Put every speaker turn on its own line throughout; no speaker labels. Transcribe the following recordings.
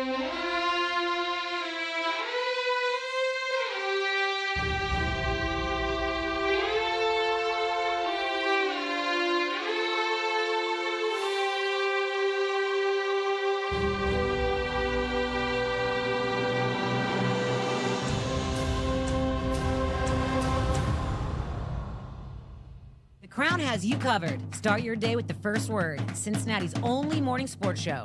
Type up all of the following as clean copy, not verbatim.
Crown has you covered. Start your day with the first word. Cincinnati's only morning sports show.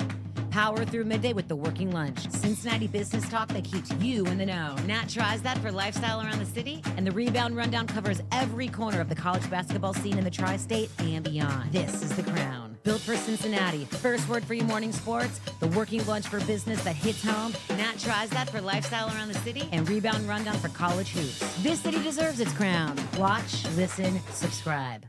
Power through midday with the working lunch. Cincinnati business talk that keeps you in the know. Nat tries that for lifestyle around the city. And the Rebound Rundown covers every corner of the college basketball scene in the tri-state and beyond. This is the Crown. Built for Cincinnati. First word for your morning sports. The working lunch for business that hits home. Nat tries that for lifestyle around the city. And Rebound Rundown for college hoops. This city deserves its crown. Watch, listen, subscribe.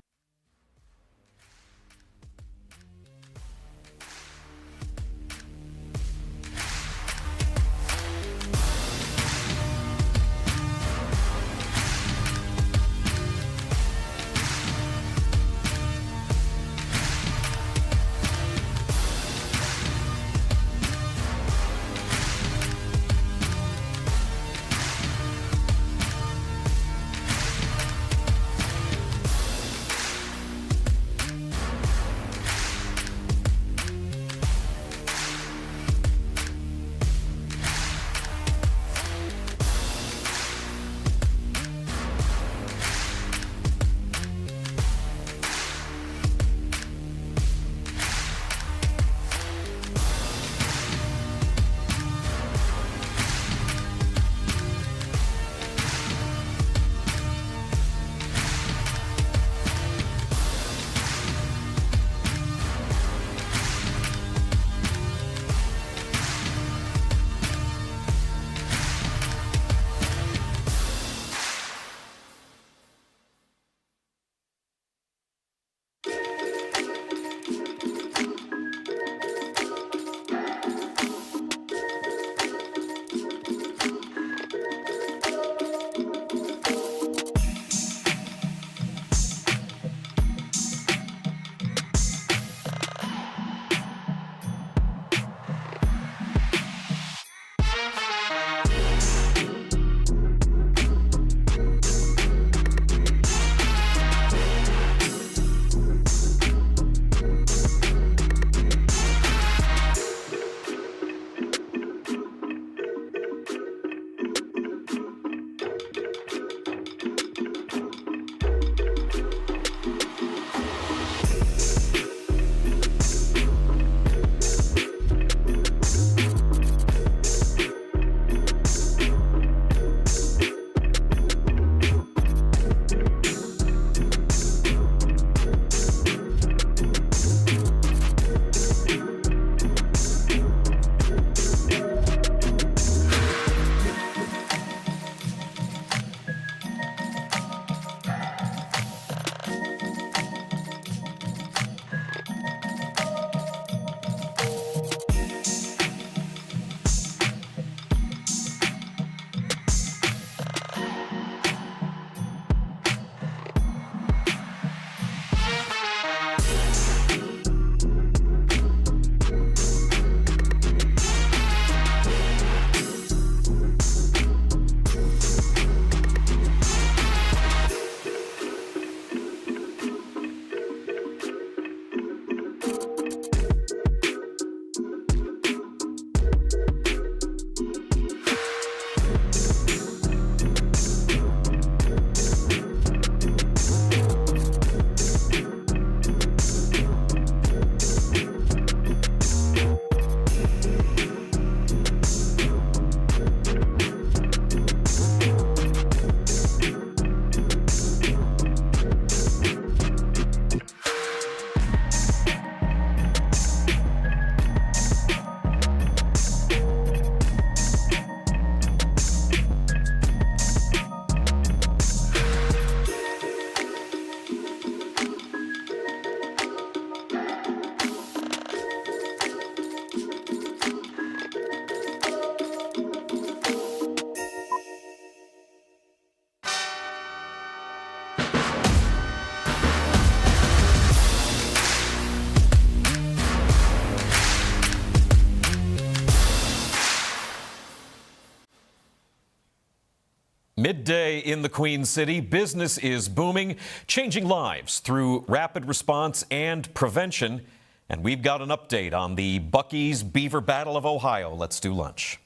Midday in the Queen City, business is booming, changing lives through rapid response and prevention. And we've got an update on the Buc-ee's Beaver Battle of Ohio. Let's do lunch.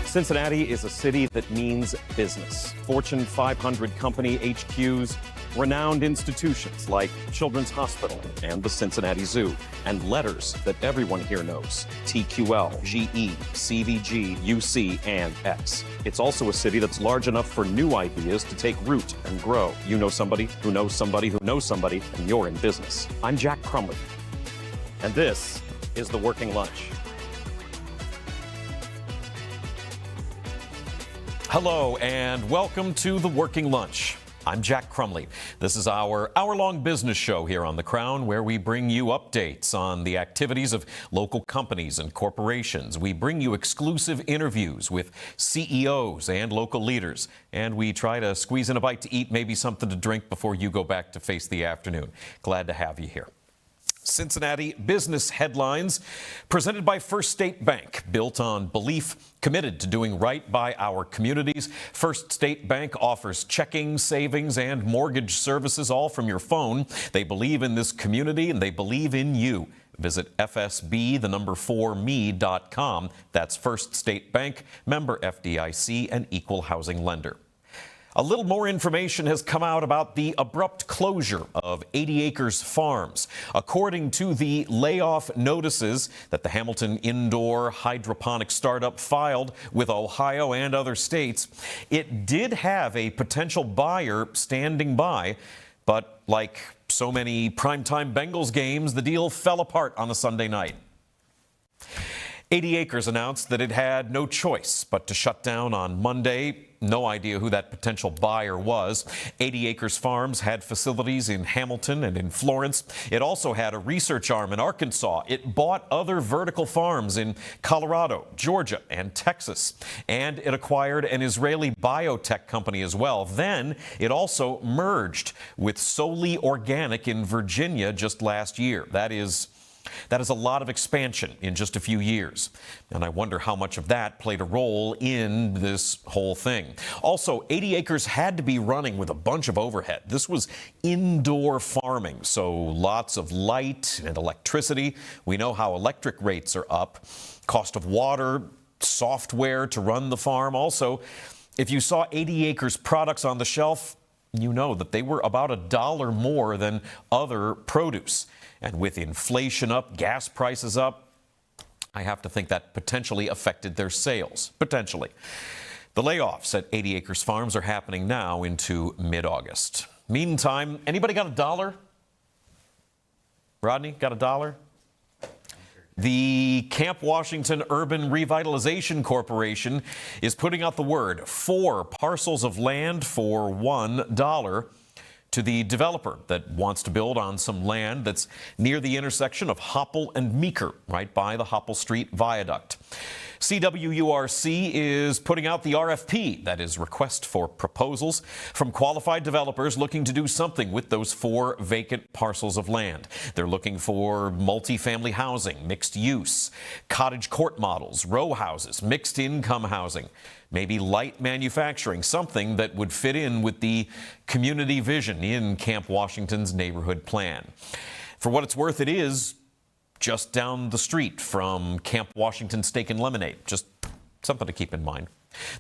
Cincinnati is a city that means business. Fortune 500 company HQs, renowned institutions like Children's Hospital and the Cincinnati Zoo, and letters that everyone here knows: TQL, GE, CVG, UC, and X. It's also a city that's large enough for new ideas to take root and grow. You know somebody who knows somebody who knows somebody, and you're in business. I'm Jack Crumley, and this is The Working Lunch. Hello and welcome to The Working Lunch. I'm Jack Crumley. This is our hour-long business show here on The Crown, where we bring you updates on the activities of local companies and corporations. We bring you exclusive interviews with CEOs and local leaders, and we try to squeeze in a bite to eat, maybe something to drink before you go back to face the afternoon. Glad to have you here. Cincinnati business headlines presented by First State Bank, built on belief, committed to doing right by our communities. First State Bank offers checking, savings, and mortgage services all from your phone. They believe in this community and they believe in you. Visit fsb4me.com. That's First State Bank, member FDIC, and equal housing lender. A little more information has come out about the abrupt closure of 80 Acres Farms. According to the layoff notices that the Hamilton indoor hydroponic startup filed with Ohio and other states, it did have a potential buyer standing by, but like so many primetime Bengals games, the deal fell apart on a Sunday night. 80 Acres announced that it had no choice but to shut down on Monday. No idea who that potential buyer was. 80 Acres Farms had facilities in Hamilton and in Florence. It also had a research arm in Arkansas. It bought other vertical farms in Colorado, Georgia, and Texas. And it acquired an Israeli biotech company as well. Then it also merged with Solely Organic in Virginia just last year. That is a lot of expansion in just a few years. And I wonder how much of that played a role in this whole thing. Also, 80 Acres had to be running with a bunch of overhead. This was indoor farming, so lots of light and electricity. We know how electric rates are up. Cost of water, software to run the farm. Also, if you saw 80 Acres products on the shelf, you know that they were about $1 more than other produce. And with inflation up, gas prices up, I have to think that potentially affected their sales. Potentially. The layoffs at 80 Acres Farms are happening now into mid-August. Meantime, anybody got $1? Rodney, got $1? The Camp Washington Urban Revitalization Corporation is putting out the word: 4 parcels of land for $1 to the developer that wants to build on some land that's near the intersection of Hopple and Meeker, right by the Hopple Street Viaduct. CWURC is putting out the RFP, that is, request for proposals, from qualified developers looking to do something with those 4 vacant parcels of land. They're looking for multifamily housing, mixed use, cottage court models, row houses, mixed income housing, maybe light manufacturing, something that would fit in with the community vision in Camp Washington's neighborhood plan. For what it's worth, it is just down the street from Camp Washington Steak and Lemonade. Just something to keep in mind.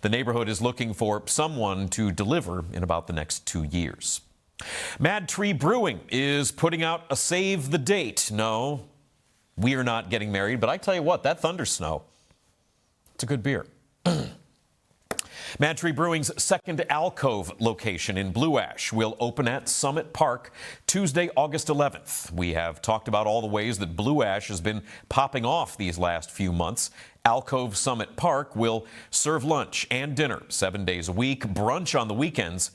The neighborhood is looking for someone to deliver in about the next 2 years. Mad Tree Brewing is putting out a save the date. No, we are not getting married, but I tell you what, that Thunder Snow, it's a good beer. Mad Tree Brewing's second alcove location in Blue Ash will open at Summit Park Tuesday, August 11th. We have talked about all the ways that Blue Ash has been popping off these last few months. Alcove Summit Park will serve lunch and dinner 7 days a week, brunch on the weekends.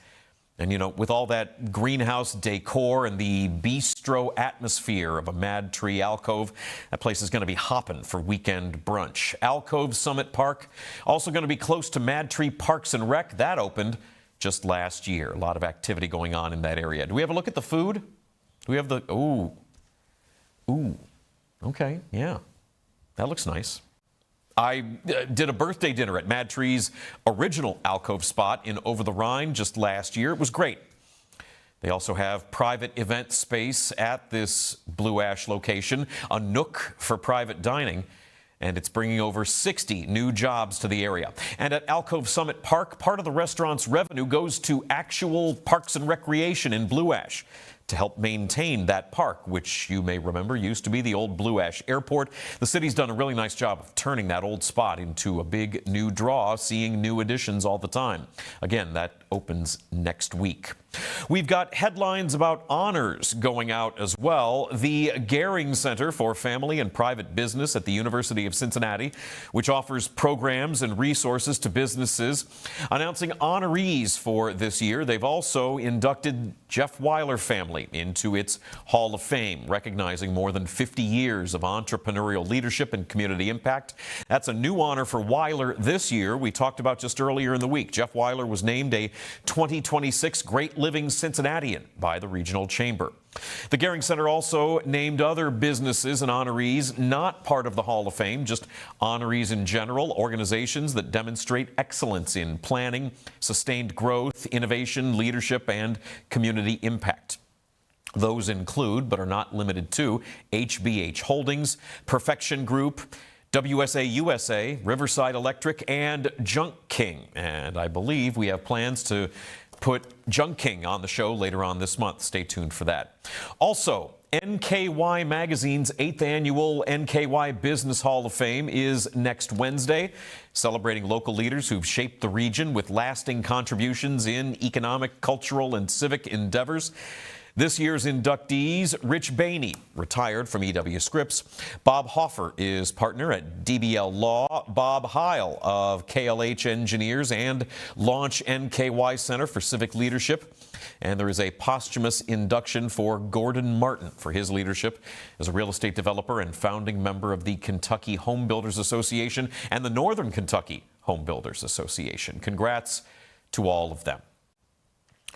And, you know, with all that greenhouse decor and the bistro atmosphere of a Mad Tree alcove, that place is going to be hopping for weekend brunch. Alcove Summit Park, also going to be close to Mad Tree Parks and Rec. That opened just last year. A lot of activity going on in that area. Do we have a look at the food? Do we have the... Ooh. Okay, yeah. That looks nice. I did a birthday dinner at Mad Tree's original alcove spot in Over the Rhine just last year. It was great. They also have private event space at this Blue Ash location, a nook for private dining, and it's bringing over 60 new jobs to the area. And at Alcove Summit Park, part of the restaurant's revenue goes to actual parks and recreation in Blue Ash to help maintain that park, which you may remember used to be the old Blue Ash Airport. The city's done a really nice job of turning that old spot into a big new draw, seeing new additions all the time. Again, that opens next week. We've got headlines about honors going out as well. The Gehring Center for Family and Private Business at the University of Cincinnati, which offers programs and resources to businesses, announcing honorees for this year. They've also inducted Jeff Weiler family into its Hall of Fame, recognizing more than 50 years of entrepreneurial leadership and community impact. That's a new honor for Weiler this year. We talked about just earlier in the week. Jeff Weiler was named a 2026 Great Living Cincinnatian by the Regional Chamber. The Gehring Center also named other businesses and honorees not part of the Hall of Fame, just honorees in general, organizations that demonstrate excellence in planning, sustained growth, innovation, leadership, and community impact. Those include, but are not limited to, HBH Holdings, Perfection Group, WSA USA, Riverside Electric, and Junk King. And I believe we have plans to put Junk King on the show later on this month. Stay tuned for that. Also, NKY Magazine's 8th annual NKY Business Hall of Fame is next Wednesday, celebrating local leaders who've shaped the region with lasting contributions in economic, cultural, and civic endeavors. This year's inductees: Rich Bainey, retired from EW Scripps. Bob Hoffer is partner at DBL Law. Bob Heil of KLH Engineers and Launch NKY Center for Civic Leadership. And there is a posthumous induction for Gordon Martin for his leadership as a real estate developer and founding member of the Kentucky Home Builders Association and the Northern Kentucky Home Builders Association. Congrats to all of them.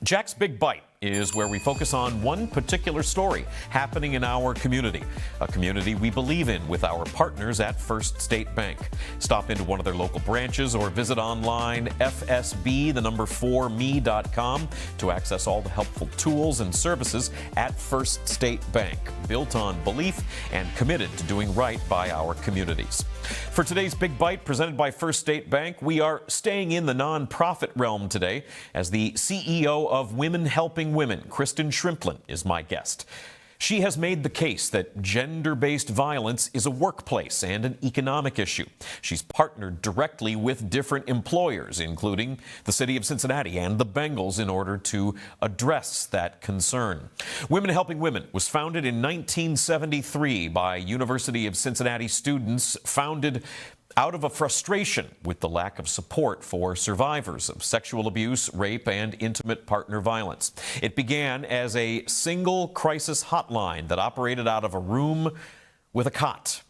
Jack's Big Bite is where we focus on one particular story happening in our community, a community we believe in with our partners at First State Bank. Stop into one of their local branches or visit online fsb4me.com to access all the helpful tools and services at First State Bank, built on belief and committed to doing right by our communities. For today's Big Bite, presented by First State Bank, we are staying in the nonprofit realm today as the CEO of Women Helping Women, Kristen Shrimplin, is my guest. She has made the case that gender-based violence is a workplace and an economic issue. She's partnered directly with different employers, including the city of Cincinnati and the Bengals, in order to address that concern. Women Helping Women was founded in 1973 by University of Cincinnati students, founded out of a frustration with the lack of support for survivors of sexual abuse, rape, and intimate partner violence. It began as a single crisis hotline that operated out of a room with a cot.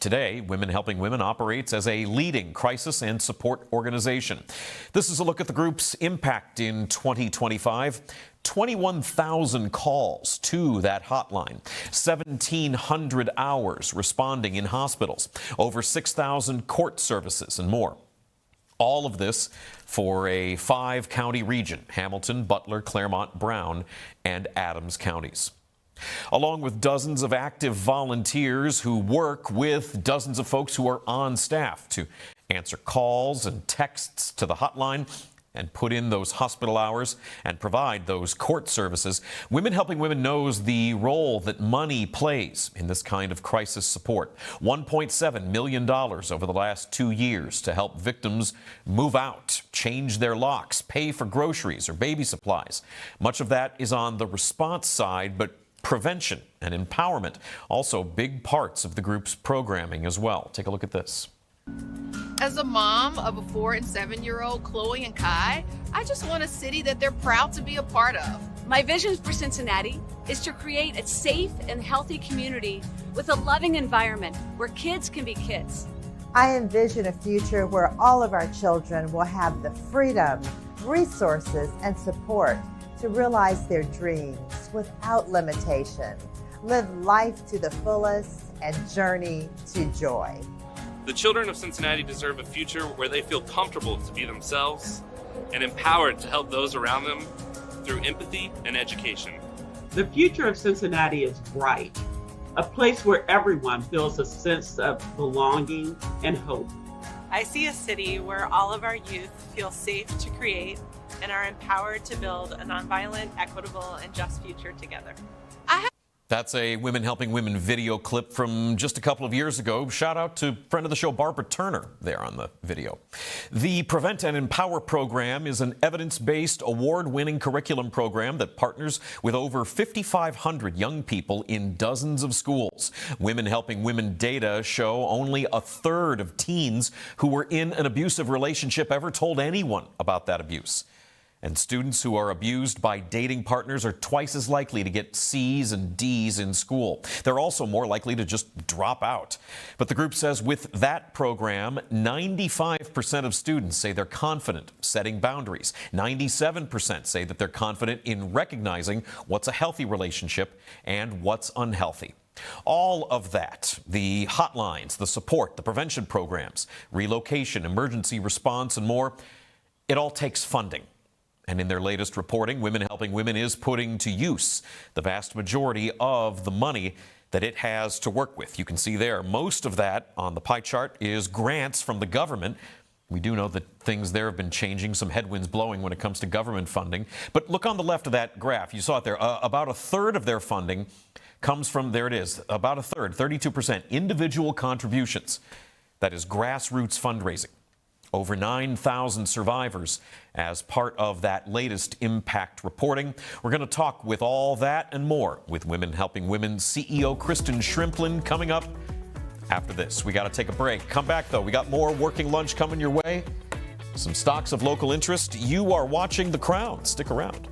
Today, Women Helping Women operates as a leading crisis and support organization. This is a look at the group's impact in 2025. 21,000 calls to that hotline, 1,700 hours responding in hospitals, over 6,000 court services, and more. All of this for a 5-county region: Hamilton, Butler, Claremont, Brown, and Adams counties. Along with dozens of active volunteers who work with dozens of folks who are on staff to answer calls and texts to the hotline and put in those hospital hours and provide those court services, Women Helping Women knows the role that money plays in this kind of crisis support. $1.7 million over the last 2 years to help victims move out, change their locks, pay for groceries or baby supplies. Much of that is on the response side, but prevention and empowerment also big parts of the group's programming as well. Take a look at this.
As a mom of a 4- and 7-year-old, Chloe and Kai, I just want a city that they're proud to be a part of.
My vision for Cincinnati is to create a safe and healthy community with a loving environment where kids can be kids.
I envision a future where all of our children will have the freedom, resources, and support to realize their dreams without limitation, live life to the fullest, and journey to joy.
The children of Cincinnati deserve a future where they feel comfortable to be themselves and empowered to help those around them through empathy and education.
The future of Cincinnati is bright, a place where everyone feels a sense of belonging and hope.
I see a city where all of our youth feel safe to create and are empowered to build a nonviolent, equitable, and just future together.
That's a Women Helping Women video clip from just a couple of years ago. Shout out to friend of the show, Barbara Turner, there on the video. The Prevent and Empower program is an evidence-based, award-winning curriculum program that partners with over 5,500 young people in dozens of schools. Women Helping Women data show only a third of teens who were in an abusive relationship ever told anyone about that abuse. And students who are abused by dating partners are twice as likely to get C's and D's in school. They're also more likely to just drop out. But the group says with that program, 95% of students say they're confident setting boundaries. 97% say that they're confident in recognizing what's a healthy relationship and what's unhealthy. All of that, the hotlines, the support, the prevention programs, relocation, emergency response, and more, it all takes funding. And in their latest reporting, Women Helping Women is putting to use the vast majority of the money that it has to work with. You can see there, most of that on the pie chart is grants from the government. We do know that things there have been changing, some headwinds blowing when it comes to government funding. But look on the left of that graph. You saw it there. About a third of their funding comes from, there it is, about a third, 32%, individual contributions. That is grassroots fundraising. Over 9,000 survivors as part of that latest impact reporting. We're going to talk with all that and more with Women Helping Women CEO Kristen Shrimplin coming up after this. We got to take a break. Come back, though. We got more Working Lunch coming your way. Some stocks of local interest. You are watching The Crown. Stick around.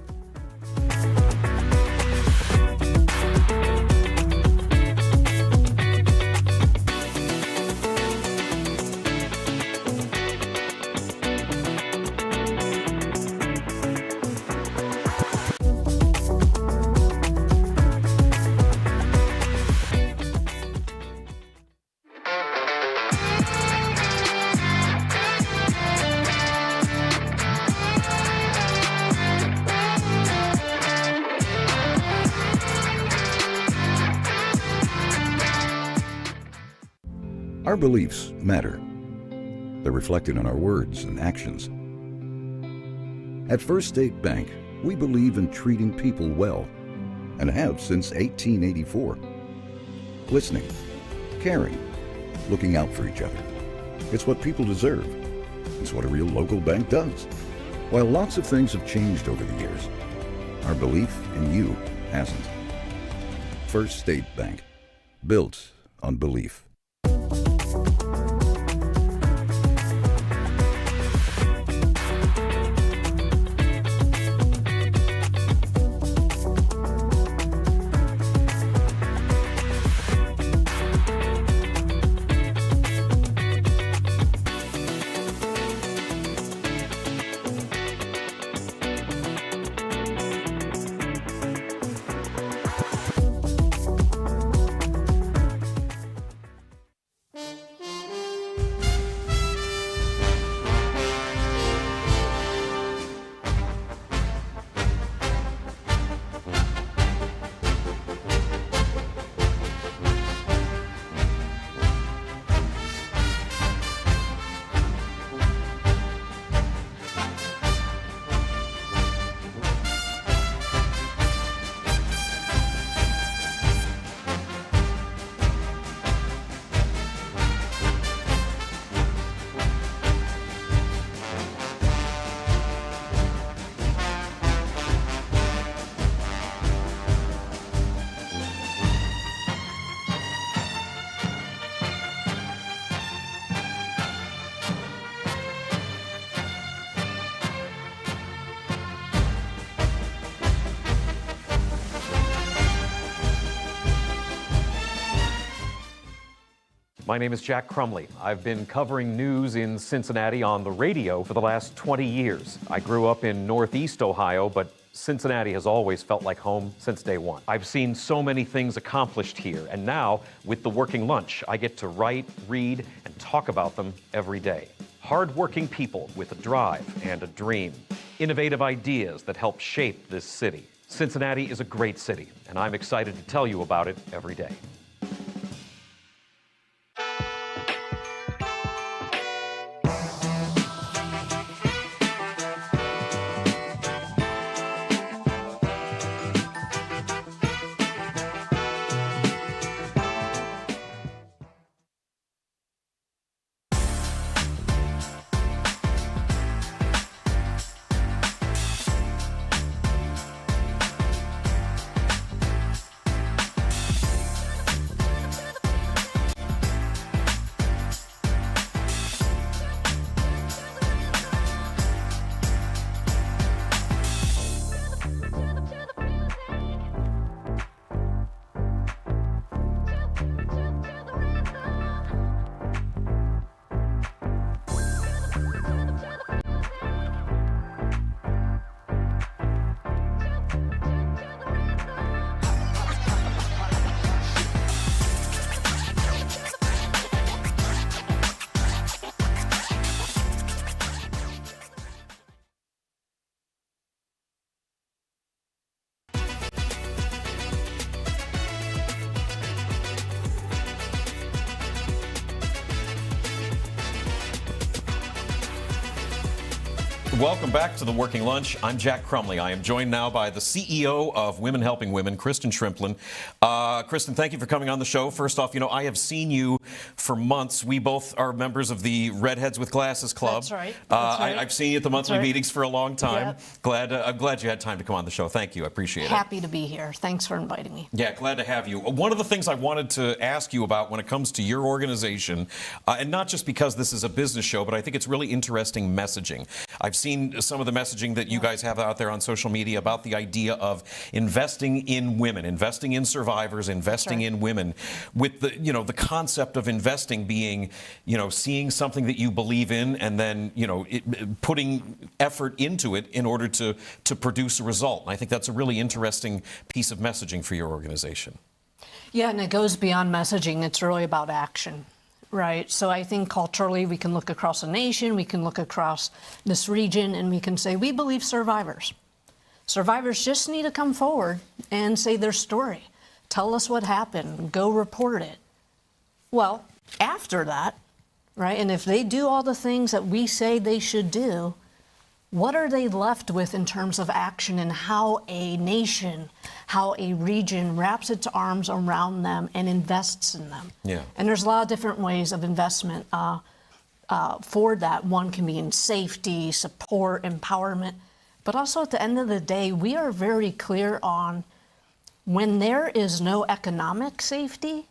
Our beliefs matter. They're reflected in our words and actions. At First State Bank, we believe in treating people well, and have since 1884. Listening, caring, looking out for each other. It's what people deserve. It's what a real local bank does. While lots of things have changed over the years, our belief in you hasn't. First State Bank, built on belief.
My name is Jack Crumley. I've been covering news in Cincinnati on the radio for the last 20 years. I grew up in Northeast Ohio, but Cincinnati has always felt like home since day one. I've seen so many things accomplished here, and now, with the Working Lunch, I get to write, read, and talk about them every day. Hard-working people with a drive and a dream. Innovative ideas that help shape this city. Cincinnati is a great city, and I'm excited to tell you about it every day. Welcome back to the Working Lunch. I'm Jack Crumley. I am joined now by the CEO of Women Helping Women, Kristen Shrimplin. Kristen, thank you for coming on the show. First off, I have seen you for months. We both are members of the Redheads with Glasses Club.
That's right.
I've seen you at the monthly meetings for a long time.
Yep.
I'm glad you had time to come on the show. Thank you. I appreciate it.
Happy to be here. Thanks for inviting me.
Yeah, glad to have you. One of the things I wanted to ask you about when it comes to your organization, and not just because this is a business show, but I think it's really interesting messaging. I've seen some of the messaging that you guys have out there on social media about the idea of investing in women, investing in survivors, investing in women, with the concept of investing being, seeing something that you believe in and then, putting effort into it in order to produce a result. And I think that's a really interesting piece of messaging for your organization.
Yeah, and it goes beyond messaging. It's really about action. Right. So I think culturally we can look across a nation, we can look across this region, and we can say we believe survivors. Survivors just need to come forward and say their story. Tell us what happened. Go report it. Well, after that, right, and if they do all the things that we say they should do, what are they left with in terms of action and how a nation, how a region wraps its arms around them and invests in them?
Yeah.
And there's a lot of different ways of investment for that. One can be in safety, support, empowerment. But also at the end of the day, we are very clear on when there is no economic safety,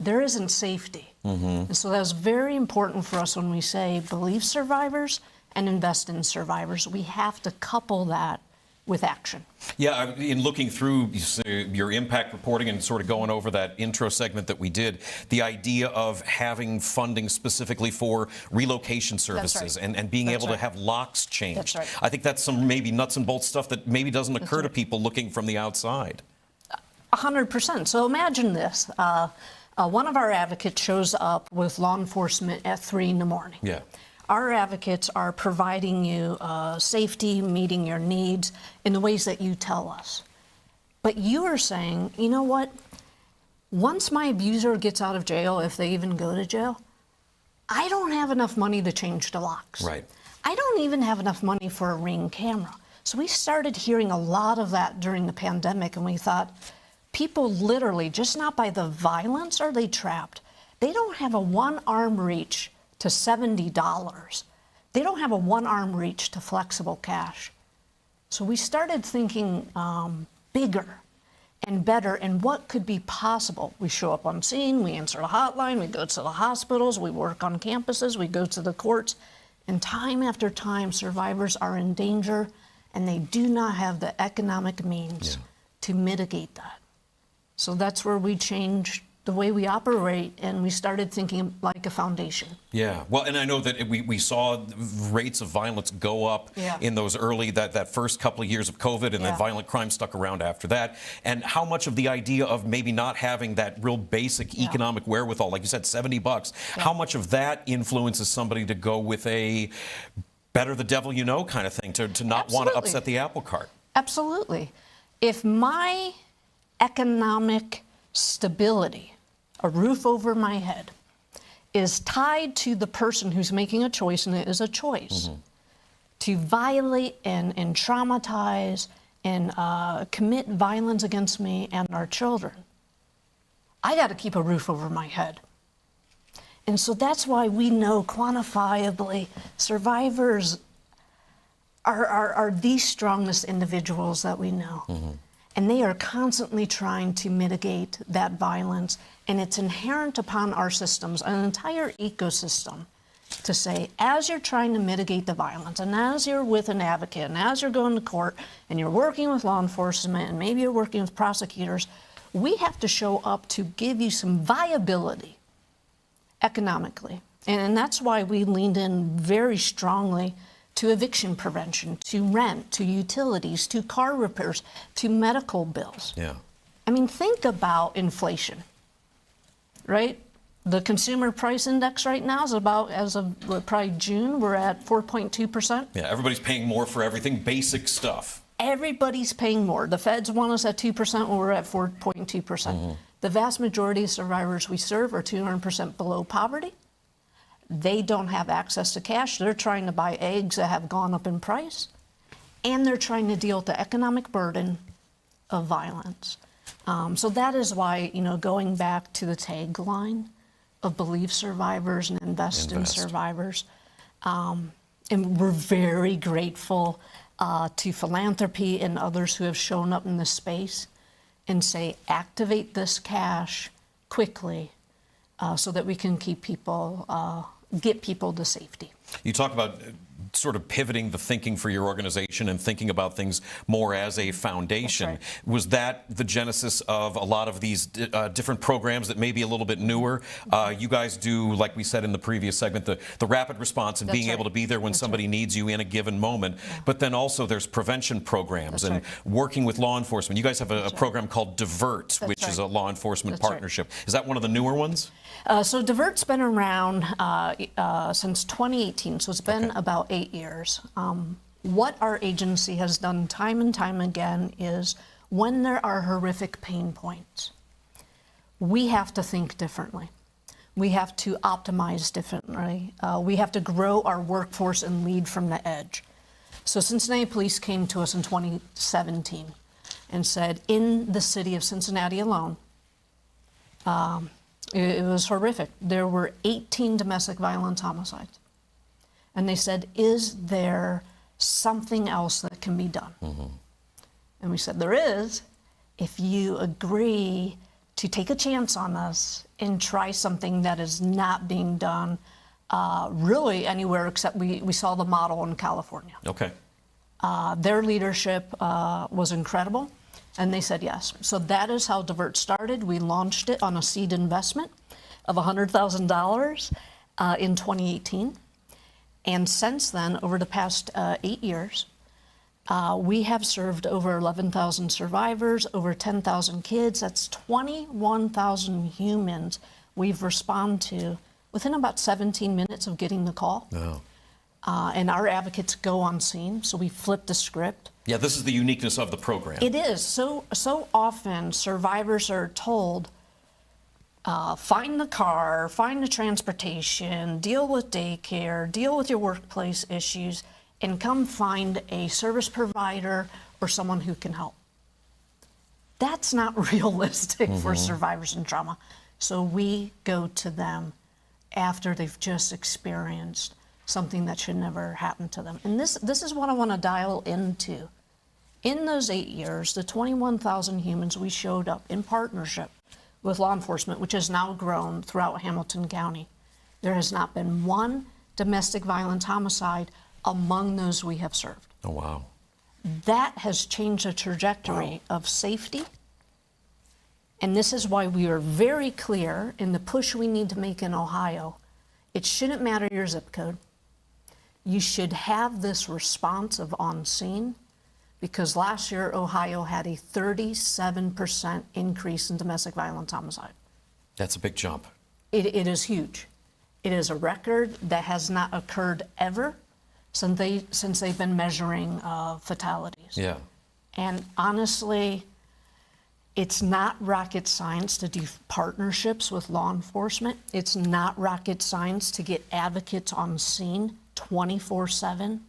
there isn't safety. Mm-hmm. And so that's very important for us when we say believe survivors and invest in survivors. We have to couple that with action.
Yeah, in looking through your impact reporting and sort of going over that intro segment that we did, the idea of having funding specifically for relocation services and being able to have locks changed.
That's right.
I think that's some maybe nuts and bolts stuff that maybe doesn't occur to people looking from the outside.
100%. So imagine this. One of our advocates shows up with law enforcement at 3 in the morning.
Yeah.
Our advocates are providing you safety, meeting your needs in the ways that you tell us. But you are saying, you know what? Once my abuser gets out of jail, if they even go to jail, I don't have enough money to change the locks.
Right.
I don't even have enough money for a Ring camera. So we started hearing a lot of that during the pandemic, and we thought, people literally, just not by the violence are they trapped. They don't have a one-arm reach to $70. They don't have a one-arm reach to flexible cash. So we started thinking bigger and better and what could be possible. We show up on scene, we answer the hotline, we go to the hospitals, we work on campuses, we go to the courts, and time after time, survivors are in danger and they do not have the economic means to mitigate that. So that's where we changed the way we operate, and we started thinking like a foundation.
Yeah, well, and I know that we saw rates of violence go up in those early, that first couple of years of COVID, and then violent crime stuck around after that. And how much of the idea of maybe not having that real basic economic wherewithal, like you said, $70, how much of that influences somebody to go with a better the devil you know kind of thing, to not want to upset the apple cart?
Absolutely. If my economic stability, a roof over my head, is tied to the person who's making a choice, and it is a choice, to violate and traumatize and commit violence against me and our children, I got to keep a roof over my head. And so that's why we know quantifiably survivors are the strongest individuals that we know. And they are constantly trying to mitigate that violence. And it's inherent upon our systems, an entire ecosystem, to say, as you're trying to mitigate the violence, and as you're with an advocate, and as you're going to court, and you're working with law enforcement, and maybe you're working with prosecutors, we have to show up to give you some viability economically. And that's why we leaned in very strongly to eviction prevention, to rent, to utilities, to car repairs, to medical bills.
Yeah.
I mean, think about inflation, right? The consumer price index right now is about, as of probably June, we're at 4.2%.
Yeah, everybody's paying more for everything, basic stuff.
Everybody's paying more. The feds want us at 2%, when we're at 4.2%. The vast majority of survivors we serve are 200% below poverty. They don't have access to cash. They're trying to buy eggs that have gone up in price. And they're trying to deal with the economic burden of violence. So that is why, going back to the tagline of believe survivors and invest in survivors. And we're very grateful to philanthropy and others who have shown up in this space and say, activate this cash quickly so that we can keep people, get people to safety.
You talk about sort of pivoting the thinking for your organization and thinking about things more as a foundation.
Right.
Was that the genesis of a lot of these different programs that may be a little bit newer? You guys do, like we said in the previous segment, the rapid response and being able to be there when somebody needs you in a given moment. But then also there's prevention programs and working with law enforcement. You guys have a program called Divert, which is a law enforcement partnership. Is that one of the newer ones?
So Divert's been around since 2018, so it's been about 8 years. What our agency has done time and time again is when there are horrific pain points, we have to think differently. We have to optimize differently. We have to grow our workforce and lead from the edge. So Cincinnati Police came to us in 2017 and said, in the city of Cincinnati alone, it was horrific. There were 18 domestic violence homicides. And they said, is there something else that can be done? And we said, there is, if you agree to take a chance on us and try something that is not being done really anywhere except we saw the model in California.
Okay.
Their leadership was incredible. And they said yes. So that is how Divert started. We launched it on a seed investment of $100,000 in 2018. And since then, over the past 8 years, we have served over 11,000 survivors, over 10,000 kids. That's 21,000 humans we've responded to within about 17 minutes of getting the call. And our advocates go on scene, so we flip the script.
Yeah, this is the uniqueness of the program.
It is. So often survivors are told, find the car, find the transportation, deal with daycare, deal with your workplace issues, and come find a service provider or someone who can help. That's not realistic for survivors in trauma. So we go to them after they've just experienced something that should never happen to them. And this is what I want to dial into. In those 8 years, the 21,000 humans we showed up in partnership with law enforcement, which has now grown throughout Hamilton County, there has not been one domestic violence homicide among those we have served.
Oh, wow.
That has changed the trajectory of safety And this is why we are very clear in the push we need to make in Ohio. It shouldn't matter your zip code. You should have this response of on scene, because last year Ohio had a 37% increase in domestic violence homicide.
That's a big jump.
It is huge. It is a record that has not occurred ever since they've been measuring fatalities.
Yeah.
And honestly, it's not rocket science to do partnerships with law enforcement. It's not rocket science to get advocates on scene 24/7.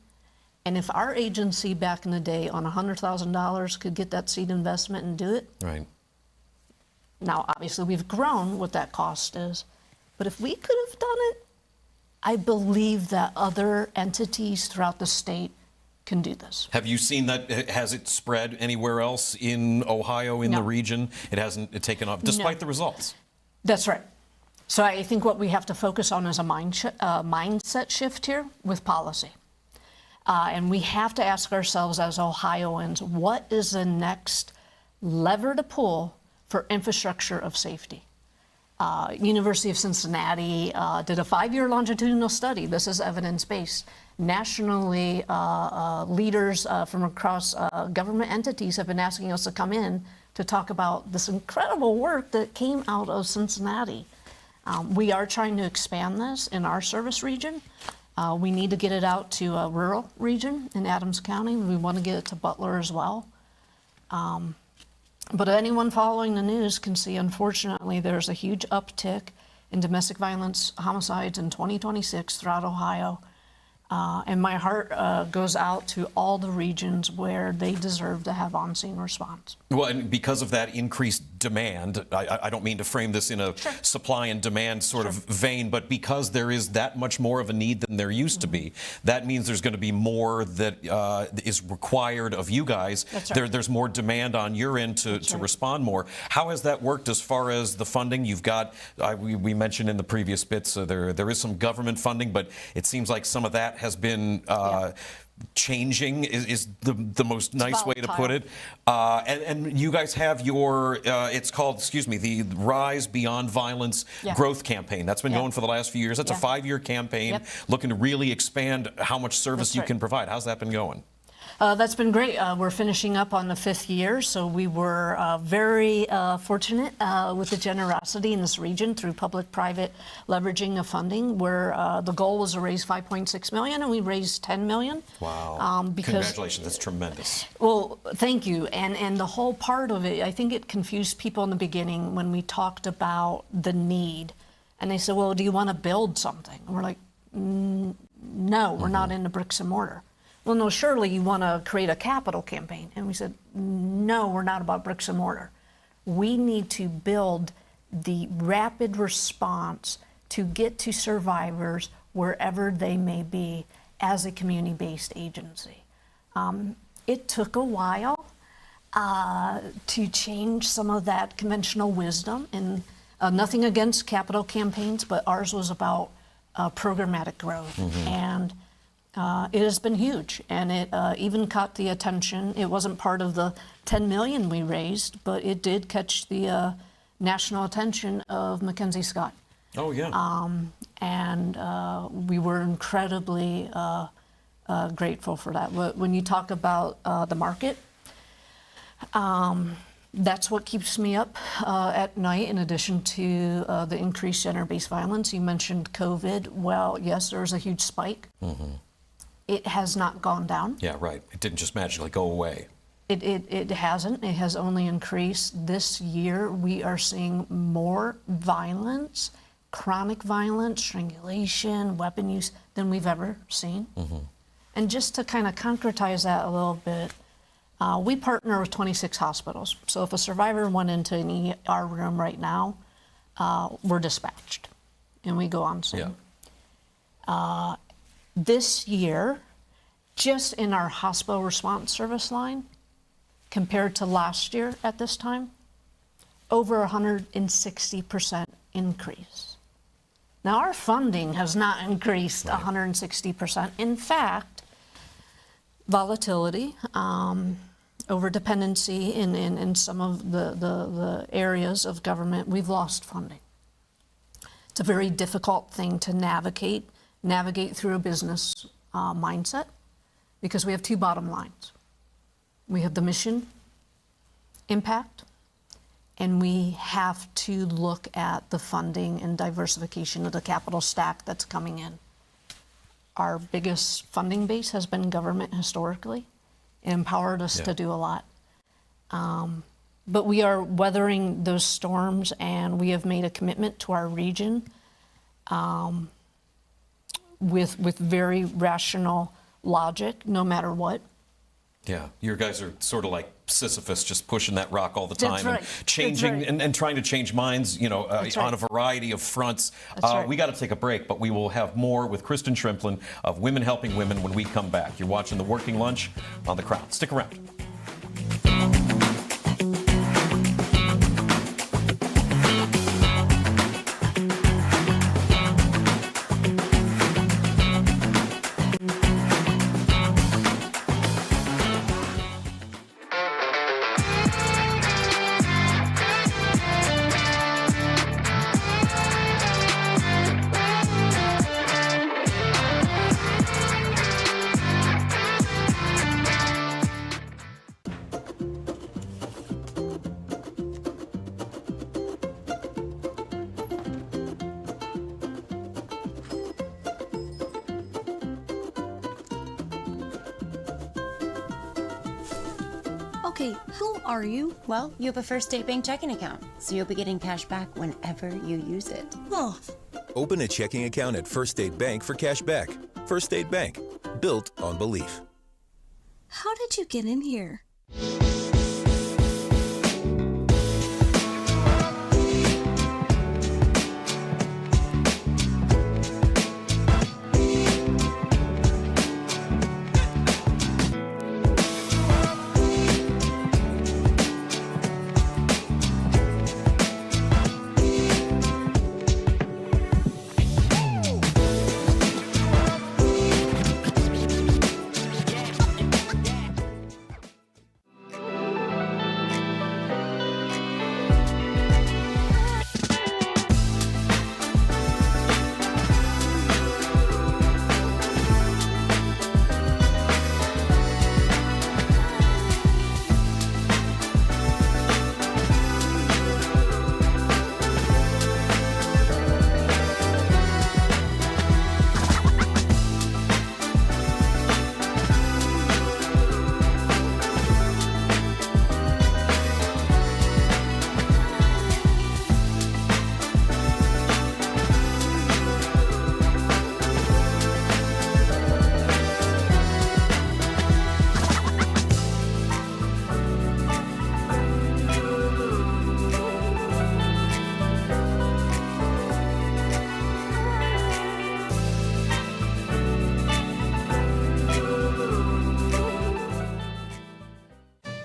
And if our agency back in the day on $100,000 could get that seed investment and do it,
right.
Now obviously we've grown what that cost is, but if we could have done it, I believe that other entities throughout the state can do this.
Have you seen that? Has it spread anywhere else in Ohio, in
No.
the region? It hasn't taken off, despite the results.
That's right. So I think what we have to focus on is a mindset shift here with policy. And we have to ask ourselves as Ohioans, what is the next lever to pull for infrastructure of safety? University of Cincinnati did a 5-year longitudinal study. This is evidence-based. Nationally, leaders from across government entities have been asking us to come in to talk about this incredible work that came out of Cincinnati. We are trying to expand this in our service region. We need to get it out to a rural region in Adams County. We want to get it to Butler as well. But anyone following the news can see, unfortunately, there's a huge uptick in domestic violence homicides in 2026 throughout Ohio. And my heart goes out to all the regions where they deserve to have on-scene response.
Well, and because of that increased demand, I don't mean to frame this in a supply and demand sort of vein, but because there is that much more of a need than there used to be, that means there's going to be more that is required of you guys.
That's right.
There's more demand on your end to respond more. How has that worked as far as the funding? You've got, we mentioned in the previous bits, there is some government funding, but it seems like some of that has been changing is the most nice way to put it. And you guys have your, it's called, the Rise Beyond Violence Growth Campaign. That's been going for the last few years. That's a 5-year campaign looking to really expand how much service you can provide. How's that been going?
That's been great. We're finishing up on the 5th year, so we were very fortunate with the generosity in this region through public-private leveraging of funding, where the goal was to raise $5.6 million, and we raised $10 million.
Wow! Congratulations, that's tremendous.
Well, thank you. And the whole part of it, I think it confused people in the beginning when we talked about the need, and they said, "Well, do you want to build something?" And we're like, "No, we're not into bricks and mortar." Well, no, surely you want to create a capital campaign. And we said, no, we're not about bricks and mortar. We need to build the rapid response to get to survivors wherever they may be as a community-based agency. It took a while to change some of that conventional wisdom, and nothing against capital campaigns, but ours was about programmatic growth. And it has been huge, and it even caught the attention. It wasn't part of the $10 million we raised, but it did catch the national attention of Mackenzie Scott.
Oh, yeah.
And we were incredibly grateful for that. When you talk about the market, that's what keeps me up at night, in addition to the increased gender-based violence. You mentioned COVID. Well, yes, there was a huge spike. It has not gone down.
Yeah, right. It didn't just magically go away.
It hasn't. It has only increased. This year, we are seeing more violence, chronic violence, strangulation, weapon use than we've ever seen. And just to kind of concretize that a little bit, we partner with 26 hospitals. So if a survivor went into an ER room right now, we're dispatched, and we go on scene. This year, just in our hospital response service line, compared to last year at this time, over 160% increase. Now, our funding has not increased 160%. In fact, volatility, over-dependency in some of the areas of government, we've lost funding. It's a very difficult thing to navigate through a business mindset, because we have two bottom lines. We have the mission, impact, and we have to look at the funding and diversification of the capital stack that's coming in. Our biggest funding base has been government historically. It empowered us to do a lot. But we are weathering those storms, and we have made a commitment to our region with very rational logic, no matter what.
Yeah, you guys are sort of like Sisyphus, just pushing that rock all the time.
That's right.
And changing
That's right.
and trying to change minds, on a variety of fronts.
Right.
We got to take a break, but we will have more with Kristen Shrimplin of Women Helping Women when we come back. You're watching The Working Lunch on The Crown. Stick around.
Okay, who are you?
Well, you have a First State Bank checking account, so you'll be getting cash back whenever you use it.
Oh.
Open a checking account at First State Bank for cash back. First State Bank, built on belief.
How did you get in here?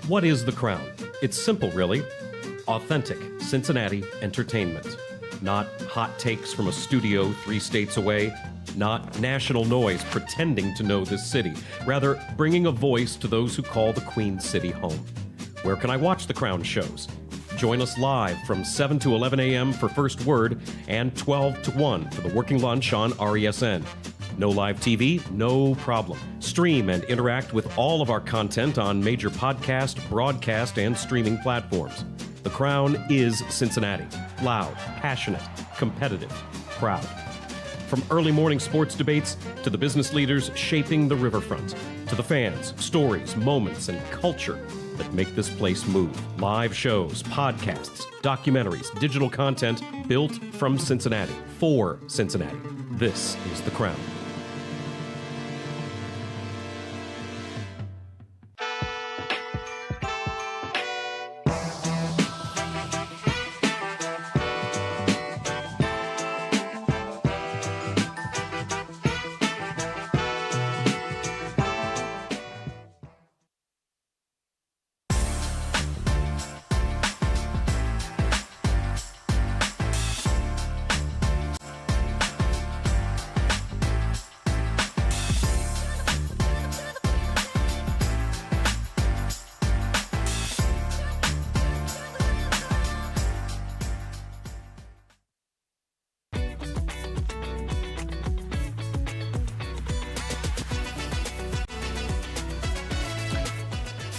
What is The Crown? It's simple, really. Authentic Cincinnati entertainment. Not hot takes from a studio 3 states away. Not national noise pretending to know this city. Rather, bringing a voice to those who call the Queen City home. Where can I watch The Crown shows? Join us live from 7 to 11 a.m. for First Word and 12 to 1 for The Working Lunch on RESN. No live TV? No problem. Stream and interact with all of our content on major podcast, broadcast, and streaming platforms. The Crown is Cincinnati. Loud, passionate, competitive, proud. From early morning sports debates to the business leaders shaping the riverfront, to the fans, stories, moments, and culture that make this place move. Live shows, podcasts, documentaries, digital content built from Cincinnati, for Cincinnati. This is The Crown.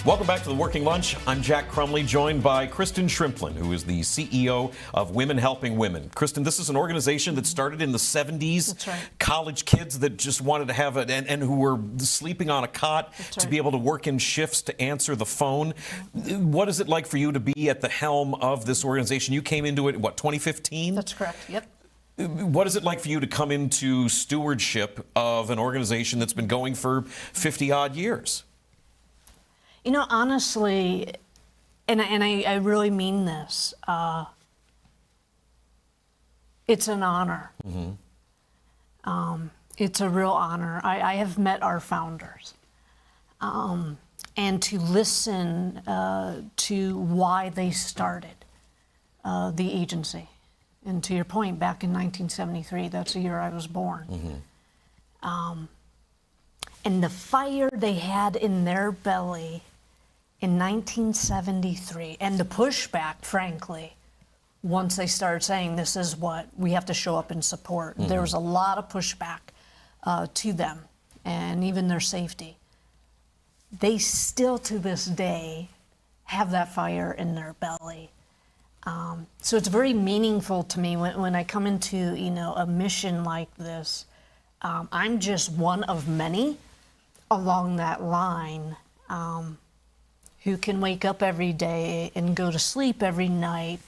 Welcome back to the Working Lunch. I'm Jack Crumley, joined by Kristen Shrimplin, who is the CEO of Women Helping Women. Kristen, this is an organization that started in the 70s.
That's right.
College kids that just wanted to have it and who were sleeping on a cot to be able to work in shifts to answer the phone. What is it like for you to be at the helm of this organization? You came into it, what, 2015?
That's correct, yep.
What is it like for you to come into stewardship of an organization that's been going for 50-odd years?
You know, honestly, and I really mean this, it's an honor. It's a real honor. I have met our founders. And to listen to why they started the agency. And to your point, back in 1973, that's the year I was born. And the fire they had in their belly in 1973, and the pushback, frankly, once they started saying this is what we have to show up and support, there was a lot of pushback to them and even their safety. They still, to this day, have that fire in their belly. So it's very meaningful to me when I come into, you know, a mission like this. I'm just one of many along that line who can wake up every day and go to sleep every night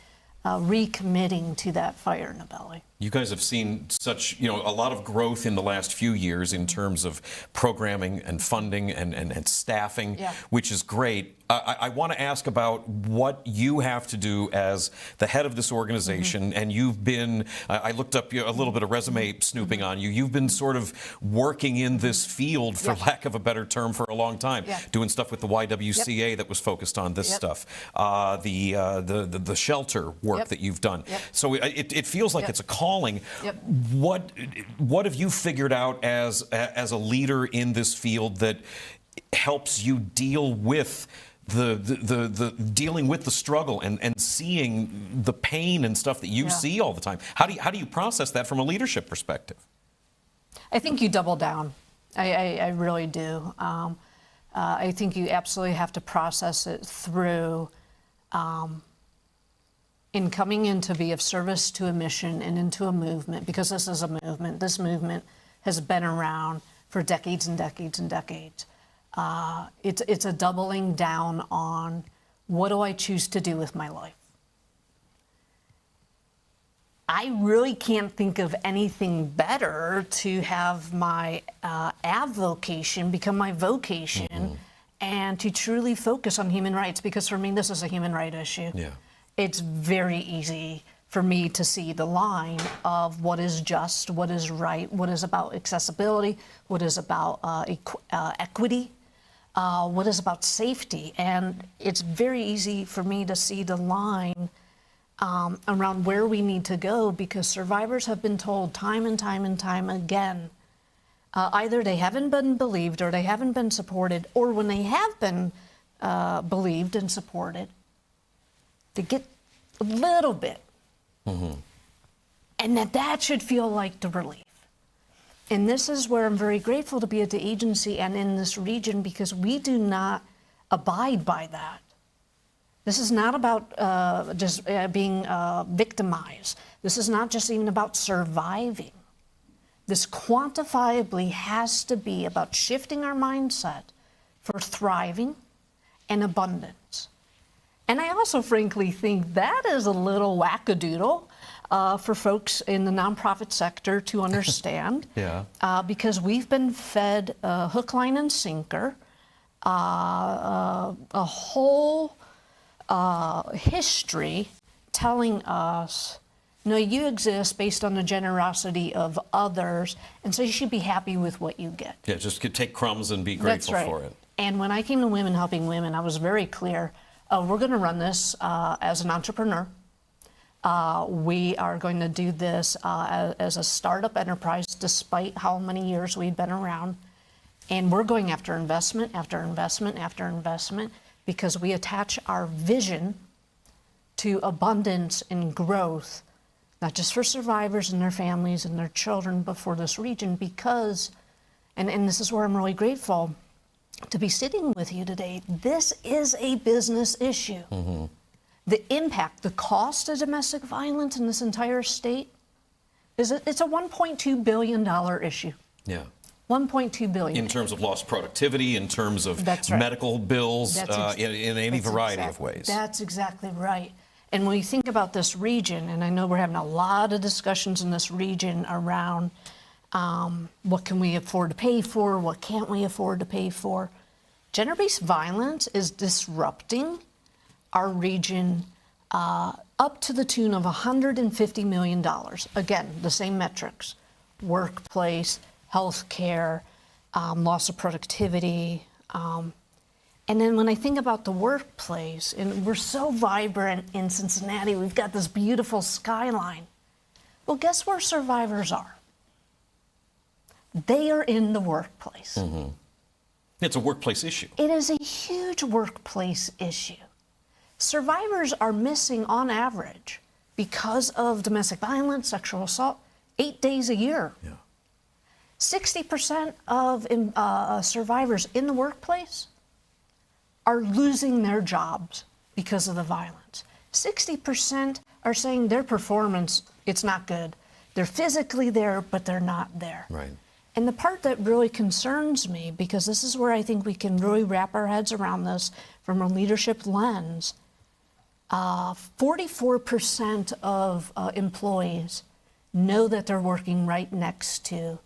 recommitting to that fire in the belly.
You guys have seen such, you know, a lot of growth in the last few years in terms of programming and funding and staffing, which is great. I want to ask about what you have to do as the head of this organization, and you've been, I looked up a little bit of resume snooping on you. You've been sort of working in this field, for lack of a better term, for a long time, doing stuff with the YWCA that was focused on this stuff, the shelter work that you've done. So it feels like it's a calling. What have you figured out as a leader in this field that helps you deal with dealing with the struggle and seeing the pain and stuff that you see all the time? How do you process that from a leadership perspective?
I think you double down. I really do. I think you absolutely have to process it through in coming in to be of service to a mission and into a movement, because this is a movement. This movement has been around for decades and decades and decades. It's a doubling down on what do I choose to do with my life. I really can't think of anything better to have my avocation become my vocation and to truly focus on human rights, because for me this is a human right issue. It's very easy for me to see the line of what is just, what is right, what is about accessibility, what is about equity, what is about safety. And it's very easy for me to see the line around where we need to go, because survivors have been told time and time and time again, either they haven't been believed or they haven't been supported, or when they have been believed and supported, they get a little bit. And that should feel like the relief. And this is where I'm very grateful to be at the agency and in this region, because we do not abide by that. This is not about just being victimized. This is not just even about surviving. This quantifiably has to be about shifting our mindset for thriving and abundance. And I also frankly think that is a little wackadoodle for folks in the nonprofit sector to understand. Because we've been fed hook, line, and sinker, a whole history telling us, no, you exist based on the generosity of others, and so you should be happy with what you get.
Just take crumbs and be grateful for it.
And when I came to Women Helping Women, I was very clear. We're going to run this as an entrepreneur. We are going to do this as a startup enterprise, despite how many years we've been around. And we're going after investment after investment after investment, because we attach our vision to abundance and growth, not just for survivors and their families and their children, but for this region. Because, and this is where I'm really grateful, to be sitting with you today. This is a business issue. The impact, the cost of domestic violence in this entire state, it's a $1.2 billion issue.
Yeah.
1.2 billion.
In terms of lost productivity, in terms of medical bills, in any variety of ways.
That's exactly right. And when you think about this region, and I know we're having a lot of discussions in this region around what can we afford to pay for, what can't we afford to pay for. Gender-based violence is disrupting our region up to the tune of $150 million. Again, the same metrics: workplace, health care, loss of productivity. And then when I think about the workplace, and we're so vibrant in Cincinnati, we've got this beautiful skyline. Well, guess where survivors are? They are in the workplace.
It's a workplace issue.
It is a huge workplace issue. Survivors are missing, on average, because of domestic violence, sexual assault, 8 days a year. 60% of survivors in the workplace are losing their jobs because of the violence. 60% are saying their performance, it's not good. They're physically there, but they're not there.
Right.
And the part that really concerns me, because this is where I think we can really wrap our heads around this from a leadership lens, 44% of employees know that they're working right next to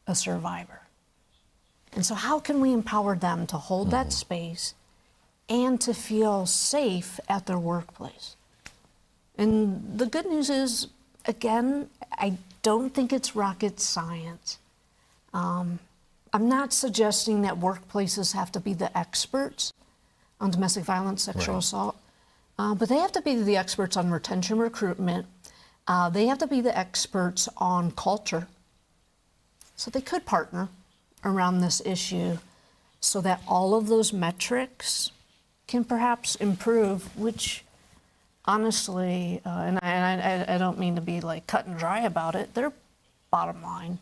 a survivor. And so how can we empower them to hold that space and to feel safe at their workplace? And the good news is, again, I don't think it's rocket science. I'm not suggesting that workplaces have to be the experts on domestic violence, sexual assault, but they have to be the experts on retention, recruitment. They have to be the experts on culture. So they could partner around this issue so that all of those metrics can perhaps improve, which honestly, and I don't mean to be like cut and dry about it, their bottom line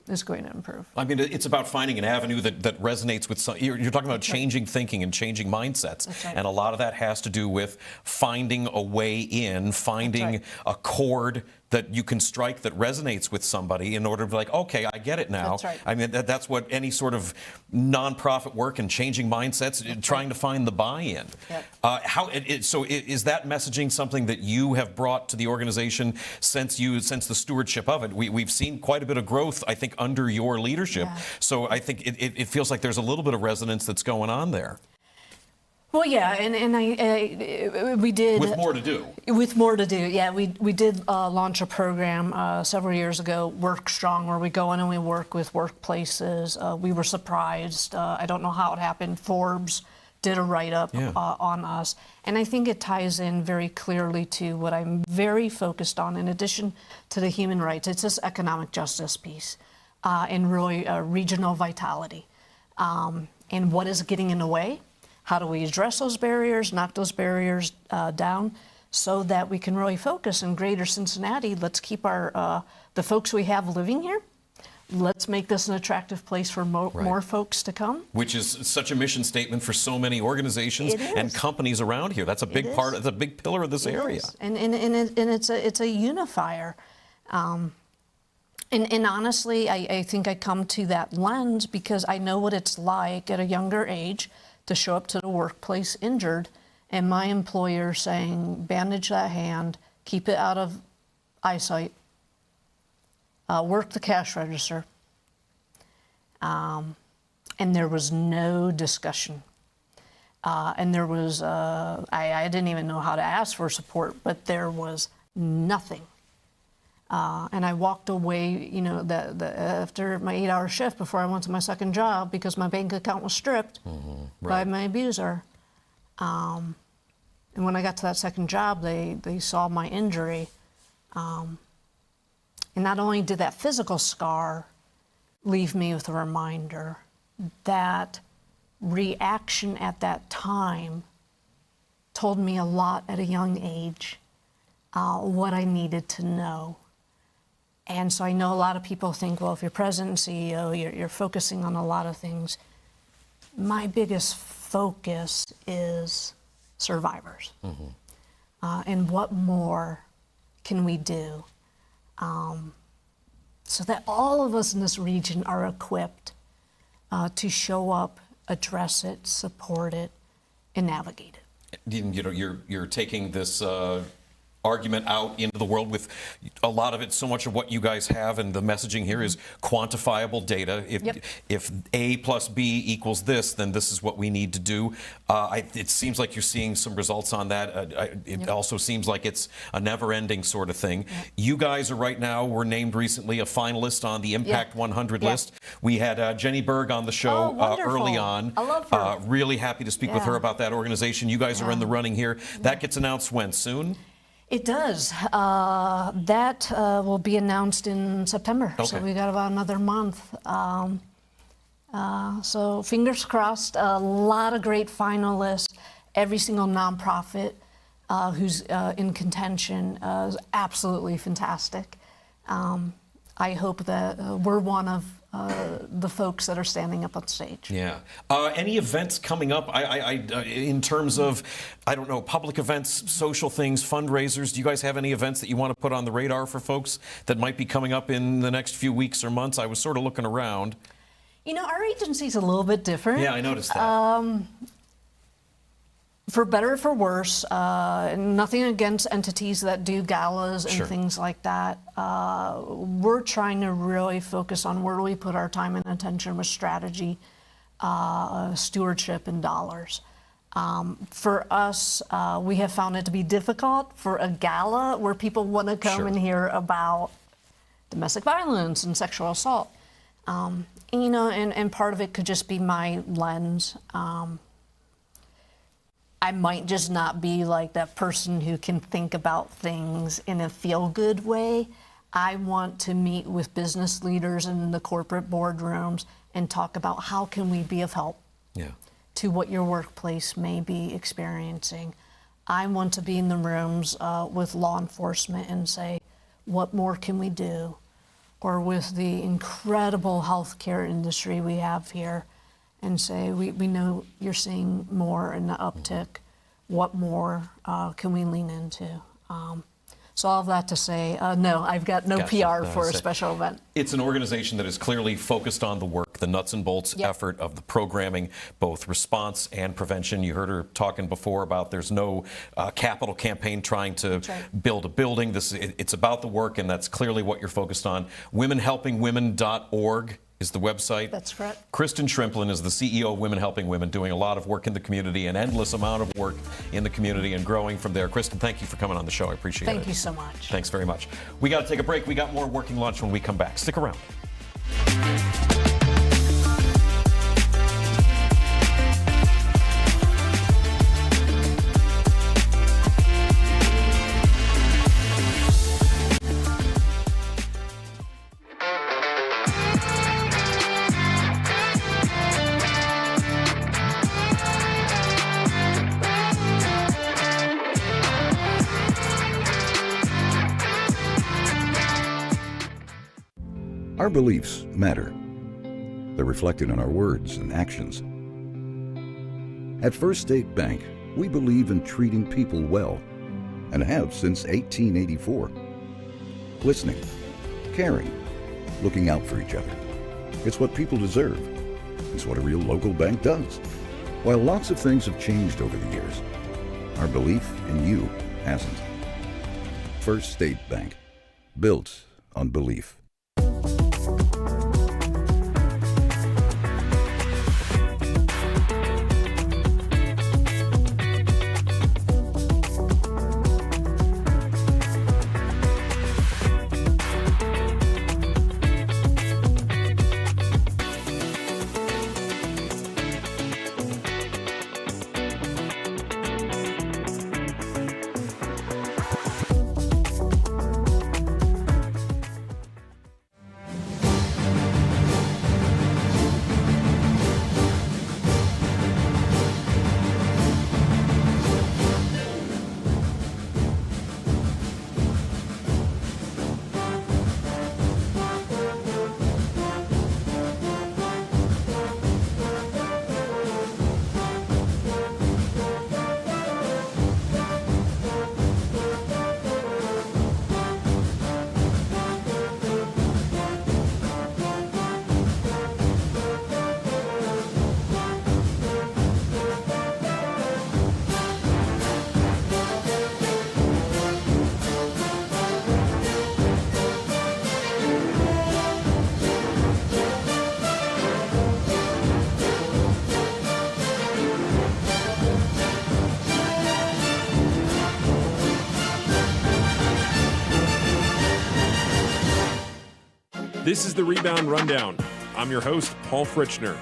is going to improve.
I mean, it's about finding an avenue that resonates with some. You're talking about changing thinking and changing mindsets. And a lot of that has to do with finding a way in, finding a chord that you can strike that resonates with somebody in order to be like, okay, I get it now. I mean, that's what any sort of nonprofit work and changing mindsets, trying to find the buy-in. So is that messaging something that you have brought to the organization since the stewardship of it? We've seen quite a bit of growth, I think, under your leadership. So I think it feels like there's a little bit of resonance that's going on there.
Well, yeah, and we did.
With more to do.
With more to do, yeah. We did launch a program several years ago, Work Strong, where we go in and we work with workplaces. We were surprised. I don't know how it happened. Forbes did a write-up on us. And I think it ties in very clearly to what I'm very focused on, in addition to the human rights. It's this economic justice piece and really regional vitality. And what is getting in the way? How do we address those barriers, knock those barriers down, so that we can really focus in greater Cincinnati? Let's keep our the folks we have living here. Let's make this an attractive place for more folks to come. Which is such a mission statement for so many organizations and companies around here. That's a big part. It's a big pillar of this area. And it's a unifier. And honestly, I think I come to that lens because I know what it's like at a younger age to show up to the workplace injured, and my employer saying, bandage that hand, keep it out of eyesight, work the cash register. And there was no discussion. And there was, I didn't even know how to ask for support, but there was nothing. And I walked away, you know, after my 8-hour shift before I went to my second job because my bank account was stripped by my abuser. And when I got to that second job, they saw my injury. And not only did that physical scar leave me with a reminder, that reaction at that time told me a lot at a young age, what I needed to know. And so I know a lot of people think, well, if you're president and CEO, you're focusing on a lot of things. my biggest focus is survivors. And what more can we do so that all of us in this region are equipped to show up, address it, support it, and navigate it.
You know, you're taking this argument out into the world with a lot of it. So much of what you guys have and the messaging here is quantifiable data. If A plus B equals this, then this is what we need to do. It seems like you're seeing some results on that. It also seems like it's a never-ending sort of thing. You guys are right now, were named recently a finalist on the Impact 100 list. We had Jenny Berg on the show early on.
I love her.
Really happy to speak with her about that organization. You guys are in the running here. That gets announced when? Soon?
It does. That will be announced in September.
Okay.
So we got about another month. So fingers crossed. A lot of great finalists. Every single nonprofit who's in contention is absolutely fantastic. I hope that we're one of the folks that are standing up on stage.
Yeah. Any events coming up? In terms of, I don't know, public events, social things, fundraisers. Do you guys have any events that you want to put on the radar for folks that might be coming up in the next few weeks or months? I was sort of looking around.
You know, our agency's a little bit different.
Yeah, I noticed that.
For better or for worse, nothing against entities that do galas and things like that. We're trying to really focus on where do we put our time and attention with strategy, stewardship, and dollars. For us, we have found it to be difficult for a gala where people want to come and hear about domestic violence and sexual assault. You know, and part of it could just be my lens. I might just not be like that person who can think about things in a feel-good way. I want to meet with business leaders in the corporate boardrooms and talk about how can we be of help to what your workplace may be experiencing. I want to be in the rooms with law enforcement and say, what more can we do? Or with the incredible healthcare industry we have here, and say, we know you're seeing more in the uptick. What more can we lean into? So all of that to say, no, I've got no PR for a special event.
It's an organization that is clearly focused on the work, the nuts and bolts effort of the programming, both response and prevention. You heard her talking before about there's no capital campaign trying to build a building. It's about the work, and that's clearly what you're focused on. WomenHelpingWomen.org is the website.
That's correct.
Kristen Shrimplin is the CEO of Women Helping Women, doing a lot of work in the community, an endless amount of work in the community and growing from there. Kristen, thank you for coming on the show. I appreciate it.
Thank you so much.
Thanks very much. We got to take a break. We got more Working Lunch when we come back. Stick around.
Our beliefs matter. They're reflected in our words and actions. At First State Bank, we believe in treating people well, and have since 1884. Listening, caring, looking out for each other. It's what people deserve. It's what a real local bank does. While lots of things have changed over the years, our belief in you hasn't. First State Bank, built on belief.
This is the Rebound Rundown. I'm your host, Paul Fritchner.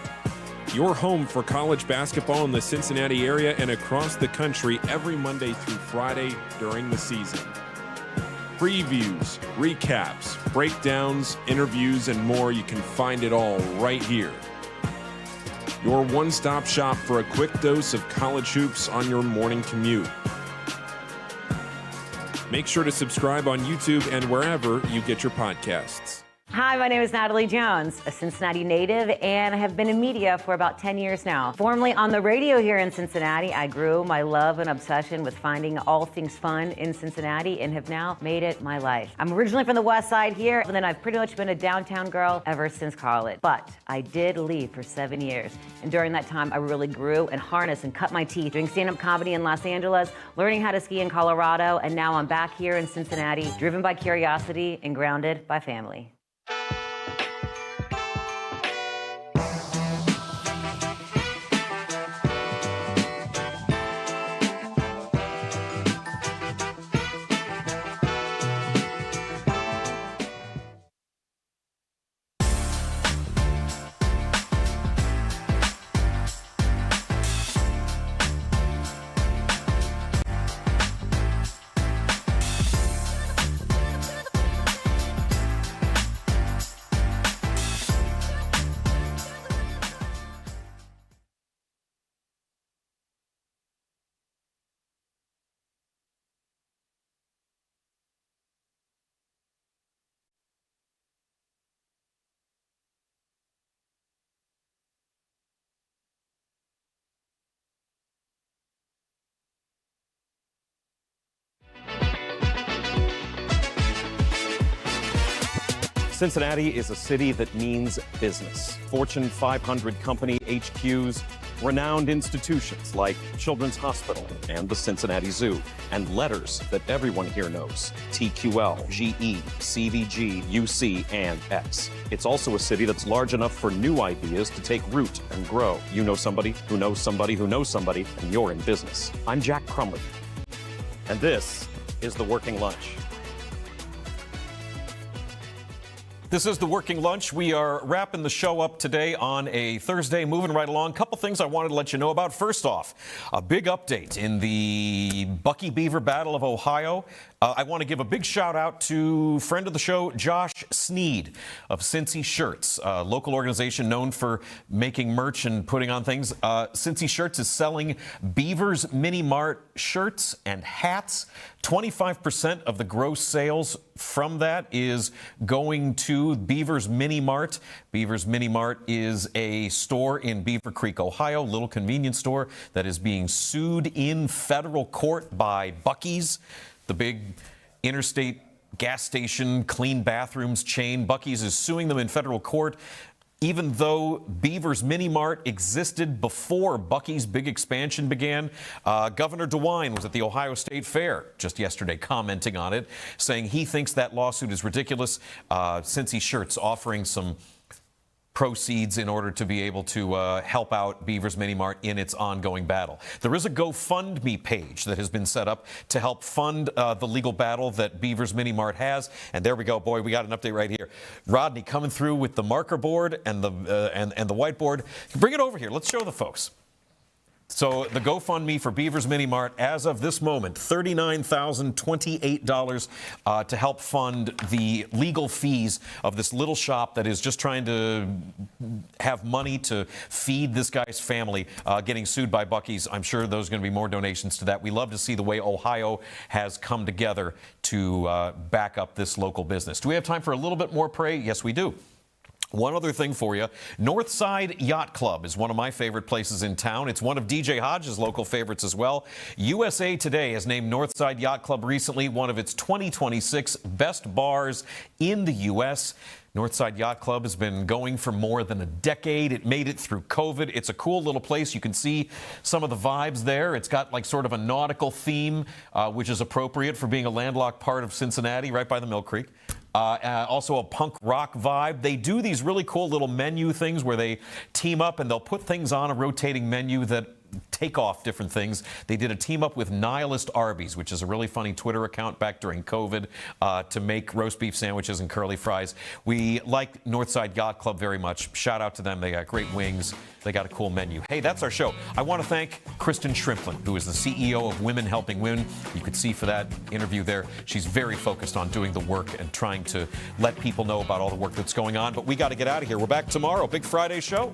Your home for college basketball in the Cincinnati area and across the country every Monday through Friday during the season. Previews, recaps, breakdowns, interviews, and more. You can find it all right here. Your one-stop shop for a quick dose of college hoops on your morning commute. Make sure to subscribe on YouTube and wherever you get your podcasts.
Hi, my name is Natalie Jones, a Cincinnati native, and I have been in media for about 10 years now. Formerly on the radio here in Cincinnati, I grew my love and obsession with finding all things fun in Cincinnati and have now made it my life. I'm originally from the west side here, and then I've pretty much been a downtown girl ever since college. But I did leave for 7 years, and during that time, I really grew and harnessed and cut my teeth doing stand-up comedy in Los Angeles, learning how to ski in Colorado, and now I'm back here in Cincinnati, driven by curiosity and grounded by family.
Cincinnati is a city that means business. Fortune 500 company HQs, renowned institutions like Children's Hospital and the Cincinnati Zoo, and letters that everyone here knows: TQL, GE, CVG, UC, and X. It's also a city that's large enough for new ideas to take root and grow. You know somebody who knows somebody who knows somebody, and you're in business. I'm Jack Crumley, and this is The Working Lunch. This is The Working Lunch. We are wrapping the show up today on a Thursday, moving right along. Couple things I wanted to let you know about. First off, a big update in the Bucky Beaver Battle of Ohio. I want to give a big shout out to friend of the show, Josh Sneed of Cincy Shirts, a local organization known for making merch and putting on things. Cincy Shirts is selling Beaver's Mini Mart shirts and hats. 25% of the gross sales from that is going to Beaver's Mini Mart. Beaver's Mini Mart is a store in Beaver Creek, Ohio, little convenience store that is being sued in federal court by Buc-ee's, the big interstate gas station, clean bathrooms chain. Buc-ee's is suing them in federal court, even though Beaver's Mini Mart existed before Buc-ee's big expansion began. Governor DeWine was at the Ohio State Fair just yesterday commenting on it, saying he thinks that lawsuit is ridiculous. Cincy Shirts offering some proceeds in order to be able to help out Beaver's Mini Mart in its ongoing battle. There is a GoFundMe page that has been set up to help fund the legal battle that Beaver's Mini Mart has. And there we go. Boy, we got an update right here. Rodney coming through with the marker board and the whiteboard. Bring it over here. Let's show the folks. So the GoFundMe for Beaver's Mini Mart, as of this moment, $39,028 to help fund the legal fees of this little shop that is just trying to have money to feed this guy's family, getting sued by Buc-ee's. I'm sure there's going to be more donations to that. We love to see the way Ohio has come together to back up this local business. Do we have time for a little bit more pray? Yes, we do. One other thing for you. Northside Yacht Club is one of my favorite places in town. It's one of DJ Hodge's local favorites as well. USA Today has named Northside Yacht Club recently one of its 2026 best bars in the U.S. Northside Yacht Club has been going for more than a decade. It made it through COVID. It's a cool little place. You can see some of the vibes there. It's got like sort of a nautical theme, which is appropriate for being a landlocked part of Cincinnati, right by the Mill Creek. Also a punk rock vibe. They do these really cool little menu things where they team up and they'll put things on a rotating menu that take off different things. They did a team up with Nihilist Arby's, which is a really funny Twitter account back during COVID, to make roast beef sandwiches and curly fries. We like Northside Yacht Club very much. Shout out to them. They got great wings. They got a cool menu. Hey, that's our show. I want to thank Kristen Shrimplin, who is the CEO of Women Helping Women. You could see for that interview there, she's very focused on doing the work and trying to let people know about all the work that's going on. But we got to get out of here. We're back tomorrow. Big Friday show.